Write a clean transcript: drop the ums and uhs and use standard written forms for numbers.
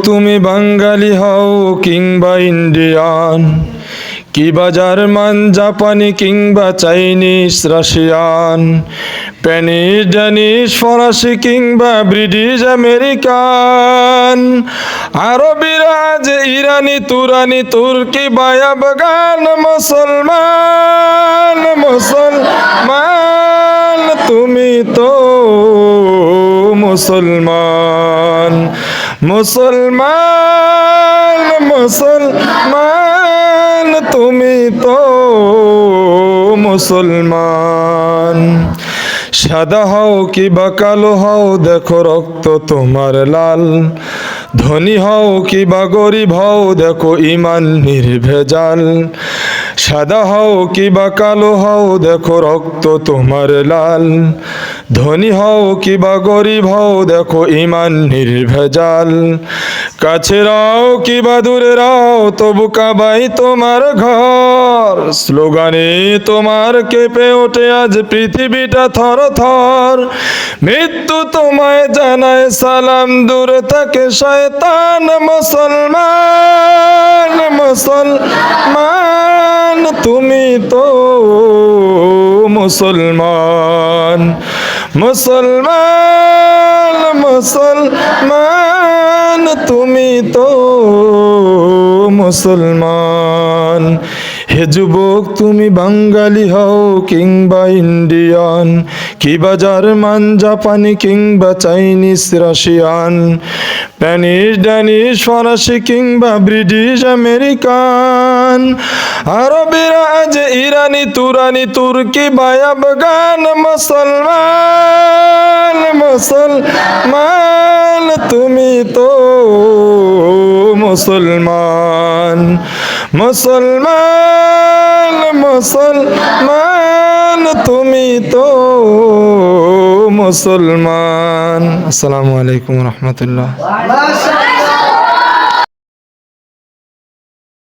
তুমি বাঙালি হও কিংবা ইন্ডিয়ান, কিবা জার্মান জাপানি কিংবা চাইনিজ রাশিয়ান, স্প্যানিশ ড্যানিশ ফরাসি কিংবা ব্রিটিশ আমেরিকান, আরবিরা যে ইরানি তুরানি তুর্কি বা আফগান, মুসলমান মুসলমান তুমি তো মুসলমান, মুসলমান মুসলমান তুমি তো মুসলমান। সাদা হও কি বা কালো হও দেখো রক্ত তোমার লাল, ধনী হও কি বা গরিব হও দেখো ইমান নির্ভেজাল, সাদা হও কি বা কালো হও দেখো রক্ত তোমার লাল, ধনী হও কি বা গরিব হও দেখো ইমান নির্ভেজাল, কাছে রাও কি বা দূরে রাও তবু কাবাই তোমার ঘর, স্লোগানে তোমার কেঁপে ওঠে আজ পৃথিবীটা থর থর, মৃত্যু তোমায় জানায় সালাম দূরে থাকে শয়তান, মুসলমান মুসলমান তুমি তো মুসলমান, মুসলমান মুসলমান তুমি তো মুসলমান। হে যুবক তুমি বাঙালি হও কিংবা ইন্ডিয়ান, কিবা জার্মান জাপানি কিংবা চাইনিজ রাশিয়ান, স্প্যানিশ ড্যানিশ ফরাসি কিংবা ব্রিটিশ আমেরিকান, আরবিরা যে ইরানি তুরানি তুর্কি বা আফগান, মুসলমান মুসলমান তুমি তো মুসলমান, মুসলমান মুসলমান তুমি তো মুসলমান। আসসালামু আলাইকুম রহমতুল্লাহ।